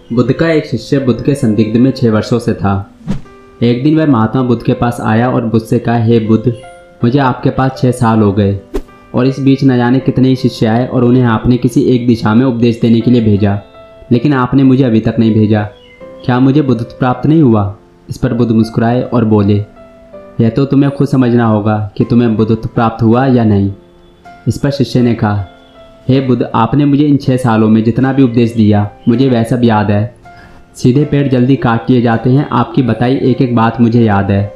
बुद्ध का एक शिष्य बुद्ध के संदिग्ध में 6 वर्षों से था। एक दिन वह महात्मा बुद्ध के पास आया और बुद्ध से कहा, हे बुद्ध, मुझे आपके पास 6 साल हो गए और इस बीच न जाने कितने ही शिष्य आए और उन्हें आपने किसी एक दिशा में उपदेश देने के लिए भेजा, लेकिन आपने मुझे अभी तक नहीं भेजा। क्या मुझे बुद्धत्व प्राप्त नहीं हुआ? इस पर बुद्ध मुस्कुराए और बोले, यह तो तुम्हें खुद समझना होगा कि तुम्हें बुद्धत्व प्राप्त हुआ या नहीं। इस पर शिष्य ने कहा, हे बुद्ध, आपने मुझे इन 6 सालों में जितना भी उपदेश दिया मुझे वह सब याद है। सीधे पेड़ जल्दी काट लिए जाते हैं, आपकी बताई एक एक बात मुझे याद है।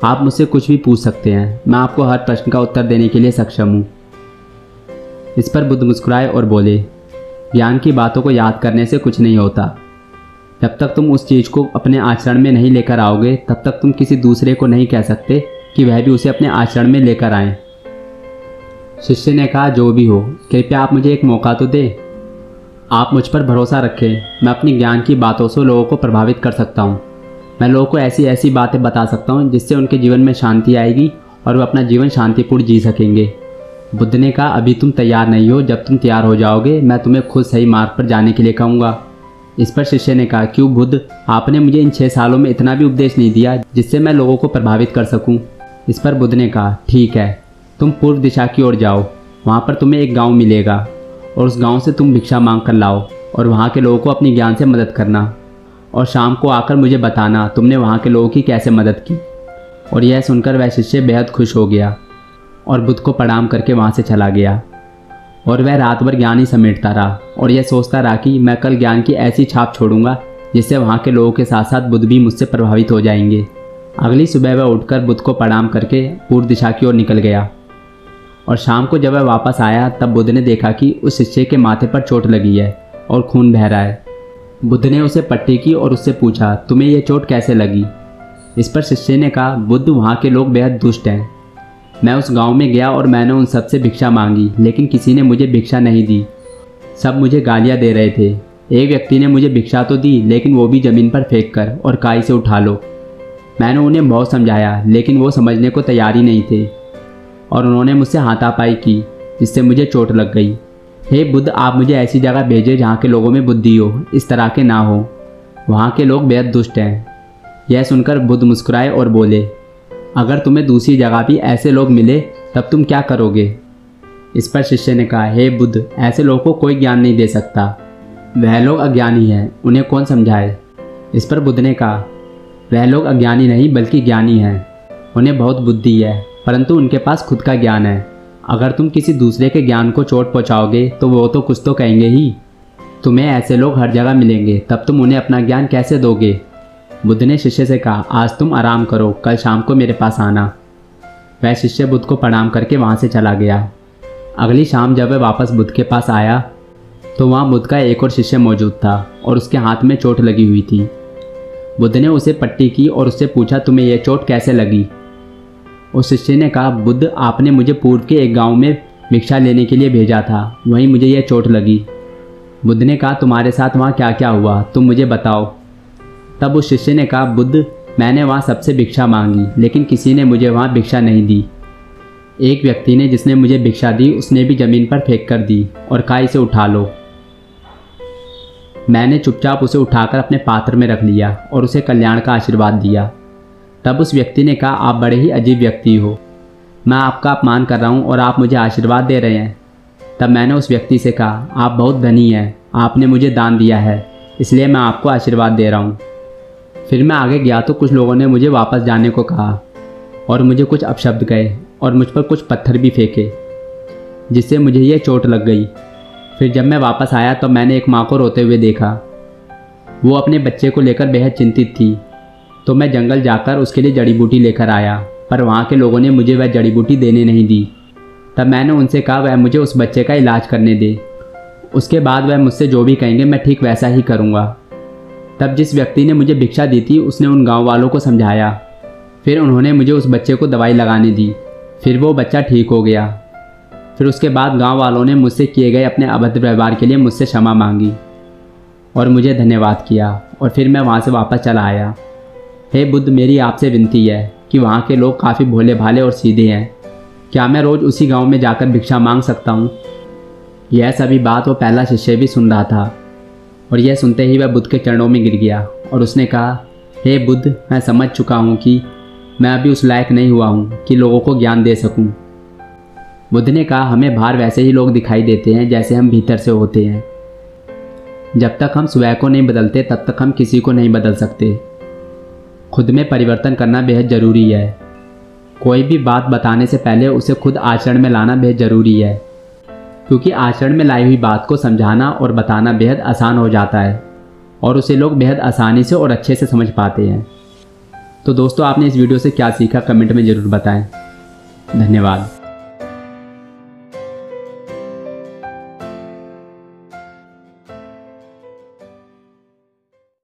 आप मुझसे कुछ भी पूछ सकते हैं, मैं आपको हर प्रश्न का उत्तर देने के लिए सक्षम हूँ। इस पर बुद्ध मुस्कुराए और बोले, ज्ञान की बातों को याद करने से कुछ नहीं होता। जब तक तुम उस चीज़ को अपने आचरण में नहीं लेकर आओगे तब तक तुम किसी दूसरे को नहीं कह सकते कि वह भी उसे अपने आचरण में लेकर आए। शिष्य ने कहा, जो भी हो, कृपया आप मुझे एक मौका तो दें। आप मुझ पर भरोसा रखें, मैं अपनी ज्ञान की बातों से लोगों को प्रभावित कर सकता हूँ। मैं लोगों को ऐसी ऐसी बातें बता सकता हूँ जिससे उनके जीवन में शांति आएगी और वे अपना जीवन शांतिपूर्ण जी सकेंगे। बुद्ध ने कहा, अभी तुम तैयार नहीं हो, जब तुम तैयार हो जाओगे मैं तुम्हें खुद सही मार्ग पर जाने के लिए कहूँगा। इस पर शिष्य ने कहा, क्यों बुद्ध, आपने मुझे इन 6 सालों में इतना भी उपदेश नहीं दिया जिससे मैं लोगों को प्रभावित कर सकूं। इस पर बुद्ध ने कहा, ठीक है, तुम पूर्व दिशा की ओर जाओ, वहाँ पर तुम्हें एक गांव मिलेगा और उस गांव से तुम भिक्षा मांग कर लाओ और वहाँ के लोगों को अपनी ज्ञान से मदद करना और शाम को आकर मुझे बताना तुमने वहाँ के लोगों की कैसे मदद की। और यह सुनकर वह शिष्य बेहद खुश हो गया और बुद्ध को प्रणाम करके वहाँ से चला गया। और वह रात भर ज्ञान ही समेटता रहा और यह सोचता रहा कि मैं कल ज्ञान की ऐसी छाप छोड़ूंगा जिससे वहाँ के लोगों के साथ साथ बुद्ध भी मुझसे प्रभावित हो जाएंगे। अगली सुबह वह उठकर बुद्ध को प्रणाम करके पूर्व दिशा की ओर निकल गया और शाम को जब वह वापस आया तब बुद्ध ने देखा कि उस शिष्य के माथे पर चोट लगी है और खून बह रहा है। बुद्ध ने उसे पट्टी की और उससे पूछा, तुम्हें यह चोट कैसे लगी? इस पर शिष्य ने कहा, बुद्ध, वहाँ के लोग बेहद दुष्ट हैं। मैं उस गांव में गया और मैंने उन सबसे भिक्षा मांगी, लेकिन किसी ने मुझे भिक्षा नहीं दी। सब मुझे गालियां दे रहे थे। एक व्यक्ति ने मुझे भिक्षा तो दी, लेकिन वो भी ज़मीन पर फेंक कर और काई से उठा लो। मैंने उन्हें बहुत समझाया, लेकिन वो समझने को तैयार ही नहीं थे और उन्होंने मुझसे हाथापाई की, जिससे मुझे चोट लग गई। हे बुद्ध, आप मुझे ऐसी जगह भेजें जहाँ के लोगों में बुद्धि हो, इस तरह के ना हो। वहाँ के लोग बेहद दुष्ट हैं। यह सुनकर बुद्ध मुस्कुराए और बोले, अगर तुम्हें दूसरी जगह भी ऐसे लोग मिले तब तुम क्या करोगे? इस पर शिष्य ने कहा, हे बुद्ध, ऐसे लोगों को कोई ज्ञान नहीं दे सकता। वह लोग अज्ञानी हैं, उन्हें कौन समझाए? इस पर बुद्ध ने कहा, वह लोग अज्ञानी नहीं बल्कि ज्ञानी हैं। उन्हें बहुत बुद्धि है, परंतु उनके पास खुद का ज्ञान है। अगर तुम किसी दूसरे के ज्ञान को चोट पहुँचाओगे तो वो तो कुछ तो कहेंगे ही। तुम्हें ऐसे लोग हर जगह मिलेंगे, तब तुम उन्हें अपना ज्ञान कैसे दोगे? बुद्ध ने शिष्य से कहा, आज तुम आराम करो, कल शाम को मेरे पास आना। वह शिष्य बुद्ध को प्रणाम करके वहाँ से चला गया। अगली शाम जब वह वापस बुद्ध के पास आया तो वहाँ बुद्ध का एक और शिष्य मौजूद था और उसके हाथ में चोट लगी हुई थी। बुद्ध ने उसे पट्टी की और उससे पूछा, तुम्हें यह चोट कैसे लगी? उस शिष्य ने कहा, बुद्ध, आपने मुझे पूर्व के एक गाँव में भिक्षा लेने के लिए भेजा था, वहीं मुझे यह चोट लगी। बुद्ध ने कहा, तुम्हारे साथ वहाँ क्या क्या हुआ, तुम मुझे बताओ। तब उस शिष्य ने कहा, बुद्ध, मैंने वहाँ सबसे भिक्षा मांगी, लेकिन किसी ने मुझे वहाँ भिक्षा नहीं दी। एक व्यक्ति ने जिसने मुझे भिक्षा दी उसने भी ज़मीन पर फेंक कर दी और कहा, इसे उठा लो। मैंने चुपचाप उसे उठाकर अपने पात्र में रख लिया और उसे कल्याण का आशीर्वाद दिया। तब उस व्यक्ति ने कहा, आप बड़े ही अजीब व्यक्ति हो, मैं आपका अपमान कर रहा हूँ और आप मुझे आशीर्वाद दे रहे हैं। तब मैंने उस व्यक्ति से कहा, आप बहुत धनी हैं, आपने मुझे दान दिया है, इसलिए मैं आपको आशीर्वाद दे रहा हूँ। फिर मैं आगे गया तो कुछ लोगों ने मुझे वापस जाने को कहा और मुझे कुछ अपशब्द कहे और मुझ पर कुछ पत्थर भी फेंके, जिससे मुझे ये चोट लग गई। फिर जब मैं वापस आया तो मैंने एक माँ को रोते हुए देखा। वो अपने बच्चे को लेकर बेहद चिंतित थी, तो मैं जंगल जाकर उसके लिए जड़ी बूटी लेकर आया, पर वहाँ के लोगों ने मुझे वह जड़ी बूटी देने नहीं दी। तब मैंने उनसे कहा वह मुझे उस बच्चे का इलाज करने दे, उसके बाद वह मुझसे जो भी कहेंगे मैं ठीक वैसा ही करूँगा। तब जिस व्यक्ति ने मुझे भिक्षा दी थी उसने उन गांव वालों को समझाया। फिर उन्होंने मुझे उस बच्चे को दवाई लगाने दी, फिर वो बच्चा ठीक हो गया। फिर उसके बाद गांव वालों ने मुझसे किए गए अपने अभद्र व्यवहार के लिए मुझसे क्षमा मांगी और मुझे धन्यवाद किया और फिर मैं वहाँ से वापस चला आया। हे बुद्ध, मेरी आपसे विनती है कि वहाँ के लोग काफ़ी भोले भाले और सीधे हैं। क्या मैं रोज़ उसी गांव में जाकर भिक्षा मांग सकता हूँ? यह सभी बात वो पहला शिष्य भी सुन रहा था। और यह सुनते ही वह बुद्ध के चरणों में गिर गया और उसने कहा, हे बुद्ध, मैं समझ चुका हूँ कि मैं अभी उस लायक नहीं हुआ हूँ कि लोगों को ज्ञान दे सकूँ। बुद्ध ने कहा, हमें बाहर वैसे ही लोग दिखाई देते हैं जैसे हम भीतर से होते हैं। जब तक हम स्वयं को नहीं बदलते तब तक हम किसी को नहीं बदल सकते। खुद में परिवर्तन करना बेहद ज़रूरी है। कोई भी बात बताने से पहले उसे खुद आचरण में लाना बेहद ज़रूरी है, क्योंकि आचरण में लाई हुई बात को समझाना और बताना बेहद आसान हो जाता है और उसे लोग बेहद आसानी से और अच्छे से समझ पाते हैं। तो दोस्तों, आपने इस वीडियो से क्या सीखा कमेंट में ज़रूर बताएं। धन्यवाद।